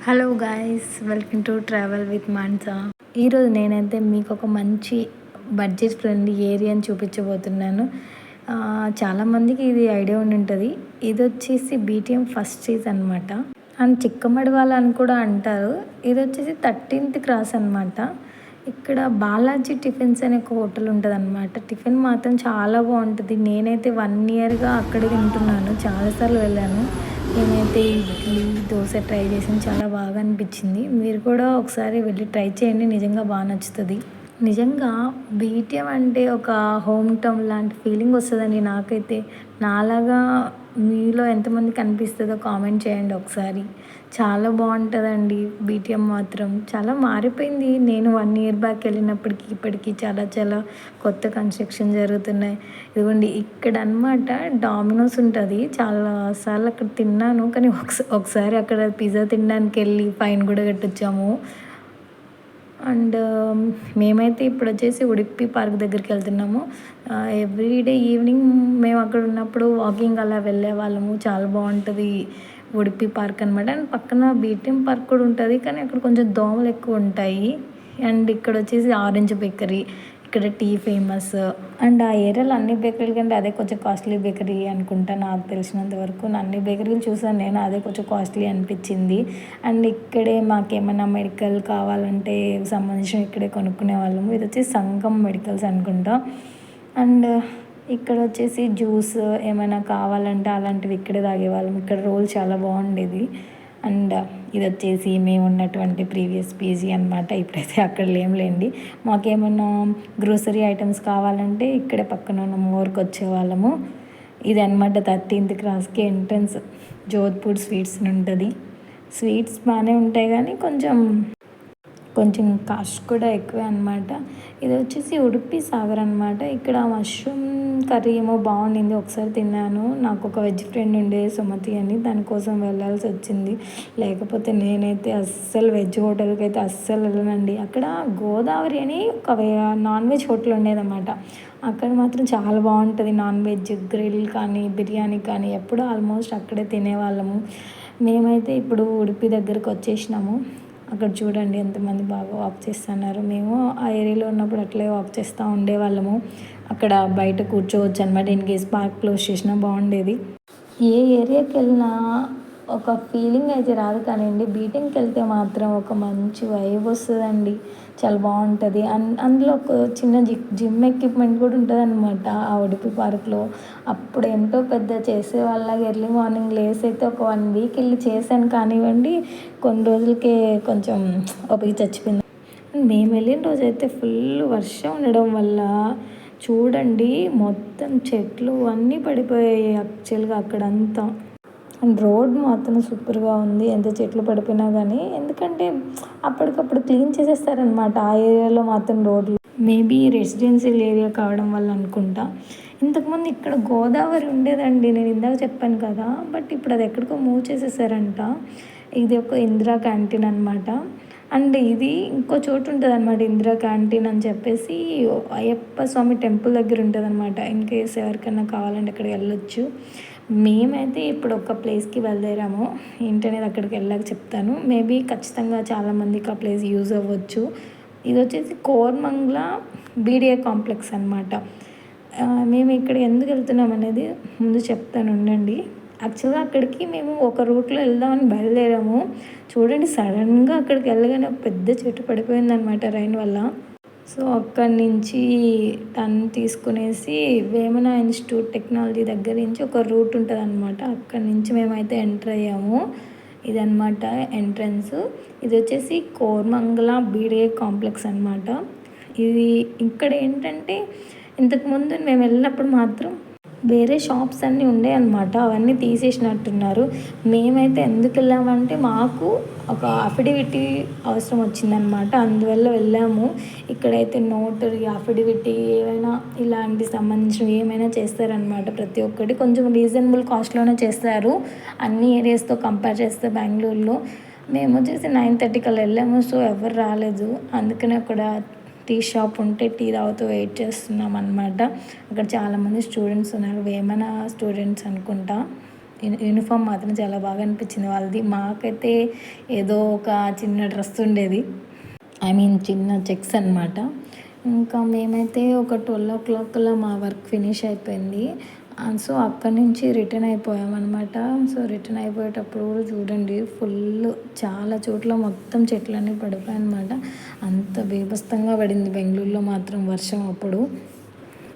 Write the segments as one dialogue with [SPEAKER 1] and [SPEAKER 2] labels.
[SPEAKER 1] Hello guys, welcome to travel with Mansa. ఈరోజు నేనైతే మీకు ఒక మంచి బడ్జెట్ ఫ్రెండ్లీ ఏరియాని చూపించబోతున్నాను. చాలామందికి ఇది ఐడియా ఉండి ఉంటుంది. ఇది వచ్చేసి బీటీఎం ఫస్ట్ స్ట్రీట్ అనమాట. అండ్ చిక్కమడవాల అని కూడా అంటారు. ఇది వచ్చేసి 13th క్రాస్ అనమాట. ఇక్కడ బాలాజీ టిఫిన్స్ అనే ఒక హోటల్ ఉంటుంది అనమాట. టిఫిన్ మాత్రం చాలా బాగుంటుంది. నేనైతే 1 ఇయర్గా అక్కడే తింటున్నాను. చాలాసార్లు వెళ్ళాను. నేనైతే ఇడ్లీ దోశ ట్రై చేసాను, చాలా బాగా అనిపించింది. మీరు కూడా ఒకసారి వెళ్ళి ట్రై చేయండి, నిజంగా బాగా నచ్చుతుంది. నిజంగా బీటీఎం అంటే ఒక హోమ్ టౌన్ లాంటి ఫీలింగ్ వస్తుందండి నాకైతే. నాలాగా మీలో ఎంతమంది కనిపిస్తుందో కామెంట్ చేయండి ఒకసారి. చాలా బాగుంటుందండి బీటీఎం మాత్రం. చాలా మారిపోయింది. నేను 1 ఇయర్ బ్యాక్ వెళ్ళినప్పటికీ ఇప్పటికీ చాలా చాలా కొత్త కన్స్ట్రక్షన్ జరుగుతున్నాయి. ఇదిగోండి ఇక్కడ అనమాట డామినోస్ ఉంటుంది. చాలాసార్లు అక్కడ తిన్నాను, కానీ ఒకసారి అక్కడ పిజ్జా తినడానికి వెళ్ళి ఫైన్ కూడా కట్టొచ్చాము. అండ్ మేమైతే ఇప్పుడు వచ్చేసి ఉడిపి పార్క్ దగ్గరికి వెళ్తున్నాము. ఎవ్రీడే ఈవినింగ్ మేము అక్కడ ఉన్నప్పుడు వాకింగ్ అలా వెళ్ళే వాళ్ళము. చాలా బాగుంటుంది ఉడిపి పార్క్ అనమాట. అండ్ పక్కన బీటీఎం పార్క్ కూడా ఉంటుంది, కానీ అక్కడ కొంచెం దోమలు ఎక్కువ ఉంటాయి. అండ్ ఇక్కడ వచ్చేసి ఆరెంజ్ బేకరీ, ఇక్కడ టీ ఫేమస్. అండ్ ఆ ఏరియాలో అన్ని బేకరీల కంటే అదే కొంచెం కాస్ట్లీ బేకరీ అనుకుంటా నాకు తెలిసినంత వరకు. అన్ని బేకరీలు చూసాను నేను, అదే కొంచెం కాస్ట్లీ అనిపించింది. అండ్ ఇక్కడే మాకేమైనా మెడికల్ కావాలంటే సంబంధించిన ఇక్కడే కొనుక్కునే వాళ్ళము. ఇది వచ్చి సంగం మెడికల్స్ అనుకుంటా. అండ్ ఇక్కడ వచ్చేసి జ్యూస్ ఏమైనా కావాలంటే అలాంటివి ఇక్కడే తాగేవాళ్ళం. ఇక్కడ రోల్ చాలా బాగుండేది. అండ్ ఇది వచ్చేసి మేము ఉన్నటువంటి ప్రీవియస్ పీజీ అనమాట. ఇప్పుడైతే అక్కడ లేండి. మాకేమన్నా గ్రోసరీ ఐటమ్స్ కావాలంటే ఇక్కడే పక్కన ఉన్న మోర్కి వచ్చేవాళ్ళము. ఇది అనమాట 13th క్రాస్కి ఎంట్రన్స్. జోధ్పూర్ స్వీట్స్ ఉంటుంది. స్వీట్స్ బాగానే ఉంటాయి, కానీ కొంచెం కాస్ట్ కూడా ఎక్కువే అనమాట. ఇది వచ్చేసి ఉడుపి సాగర్ అనమాట. ఇక్కడ మష్రూమ్ కర్రీ ఏమో బాగుండింది, ఒకసారి తిన్నాను. నాకు ఒక వెజ్ ఫ్రెండ్ ఉండే సుమతి అని, దానికోసం వెళ్ళాల్సి వచ్చింది. లేకపోతే నేనైతే అస్సలు వెజ్ హోటల్కి అయితే అస్సలు వెళ్ళనండి. అక్కడ గోదావరి అని ఒక నాన్ వెజ్ హోటల్ ఉండేదన్నమాట. అక్కడ మాత్రం చాలా బాగుంటుంది నాన్ వెజ్. గ్రిల్ కానీ బిర్యానీ కానీ ఎప్పుడూ ఆల్మోస్ట్ అక్కడే తినేవాళ్ళము. మేమైతే ఇప్పుడు ఉడిపి దగ్గరకు వచ్చేసినాము. అక్కడ చూడండి ఎంతమంది బాగా వాక్ చేస్తున్నారు. మేము ఆ ఏరియాలో ఉన్నప్పుడు అట్లే వాక్ చేస్తూ ఉండేవాళ్ళము. అక్కడ బయట కూర్చోవచ్చు అనమాట. ఇన్ కేస్ పార్క్ క్లోజ్ చేసినా బాగుండేది. ఏ ఏరియాకి వెళ్ళినా ఒక ఫీలింగ్ అయితే రాదు, కానివ్వండి బీటింగ్కి వెళ్తే మాత్రం ఒక మంచి వైబ్ వస్తుందండి. చాలా బాగుంటుంది. అందులో ఒక చిన్న జిమ్ ఎక్విప్మెంట్ కూడా ఉంటుంది అనమాట ఆ ఉడిపి పార్క్లో. అప్పుడు ఎంతో పెద్ద చేసే వాళ్ళగా ఎర్లీ మార్నింగ్ లేసి అయితే ఒక 1 వీక్ వెళ్ళి చేశాను. కానివ్వండి కొన్ని రోజులకే కొంచెం ఓపిక చచ్చిపోయింది. మేము వెళ్ళిన రోజు అయితే ఫుల్ వర్షం ఉండడం వల్ల చూడండి మొత్తం చెట్లు అన్నీ పడిపోయాయి యాక్చువల్గా అక్కడంతా. అండ్ రోడ్ మాత్రం సూపర్గా ఉంది, ఎంత చెట్లు పడిపోయినా కానీ. ఎందుకంటే అప్పటికప్పుడు క్లీన్ చేసేస్తారనమాట ఆ ఏరియాలో మాత్రం రోడ్లు. మేబీ రెసిడెన్షియల్ ఏరియా కావడం వల్ల అనుకుంటా. ఇంతకుముందు ఇక్కడ గోదావరి ఉండేదండి, నేను ఇందాక చెప్పాను కదా. బట్ ఇప్పుడు అది ఎక్కడికో మూవ్ చేసేసారంట. ఇది ఒక ఇందిరా క్యాంటీన్ అనమాట. అండ్ ఇది ఇంకో చోటు ఉంటుంది అనమాట, ఇందిరా క్యాంటీన్ అని చెప్పేసి అయ్యప్ప స్వామి టెంపుల్ దగ్గర ఉంటుంది అనమాట. ఇన్ కేస్ ఎవరికైనా కావాలంటే అక్కడికి వెళ్ళొచ్చు. మేమైతే ఇప్పుడు ఒక ప్లేస్కి బయలుదేరాము. ఏంటనేది అక్కడికి వెళ్ళాక చెప్తాను. మేబీ ఖచ్చితంగా చాలామందికి ఆ ప్లేస్ యూజ్ అవ్వచ్చు. ఇది వచ్చేసి కోర్మంగ్ల బీడిఏ కాంప్లెక్స్ అనమాట. మేము ఇక్కడ ఎందుకు వెళ్తున్నాం అనేది ముందు చెప్తాను ఉండండి. యాక్చువల్గా అక్కడికి మేము ఒక రూట్లో వెళ్దామని బయలుదేరాము. చూడండి సడన్గా అక్కడికి వెళ్ళగానే ఒక పెద్ద చెట్టు పడిపోయిందనమాట రైన్ వల్ల. సో అక్కడి నుంచి తను తీసుకునేసి వేమన ఇన్స్టిట్యూట్ టెక్నాలజీ దగ్గర నుంచి ఒక రూట్ ఉంటుంది అనమాట. అక్కడి నుంచి మేమైతే ఎంటర్ అయ్యాము. ఇదనమాట ఎంట్రన్స్. ఇది వచ్చేసి కోర్మంగళ బీడిఏ కాంప్లెక్స్ అనమాట. ఇది ఇక్కడ ఏంటంటే ఇంతకుముందు మేము వెళ్ళినప్పుడు మాత్రం వేరే షాప్స్ అన్నీ ఉండే అనమాట, అవన్నీ తీసేసినట్టున్నారు. మేమైతే ఎందుకు వెళ్ళామంటే మాకు ఒక అఫిడవిటీ అవసరం వచ్చిందనమాట, అందువల్ల వెళ్ళాము. ఇక్కడైతే నోటరీ అఫిడవిటీ ఏమైనా ఇలాంటి సంబంధించినవి ఏమైనా చేస్తారనమాట. ప్రతి ఒక్కటి కొంచెం రీజనబుల్ కాస్ట్లోనే చేస్తారు అన్ని ఏరియాస్తో కంపేర్ చేస్తే బెంగళూరులో. మేము వచ్చేసి 9:30 కల్లా వెళ్ళాము. సో ఎవరు రాలేదు, అందుకనే అక్కడ టీ షాప్ ఉంటే టీ తాగుతూ వెయిట్ చేస్తున్నాం అనమాట. అక్కడ చాలామంది స్టూడెంట్స్ ఉన్నారు, వేమన స్టూడెంట్స్ అనుకుంటా. యూనిఫామ్ మాత్రం చాలా బాగా అనిపించింది వాళ్ళది. మాకైతే ఏదో ఒక చిన్న డ్రెస్ ఉండేది, ఐ మీన్ చిన్న చెక్స్ అనమాట. ఇంకా మేమైతే ఒక 12 మా వర్క్ ఫినిష్ అయిపోయింది. సో అక్కడి నుంచి రిటర్న్ అయిపోయామన్నమాట. సో రిటర్న్ అయిపోయేటప్పుడు కూడా చూడండి ఫుల్ చాలా చోట్ల మొత్తం చెట్లన్నీ పడిపోయాయి అనమాట. అంత బీభత్సంగా పడింది బెంగళూరులో మాత్రం వర్షం అప్పుడు.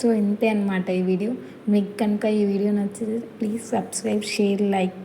[SPEAKER 1] సో ఇంతే అనమాట ఈ వీడియో. మీకు కనుక ఈ వీడియో నచ్చితే ప్లీజ్ సబ్స్క్రైబ్, షేర్, లైక్.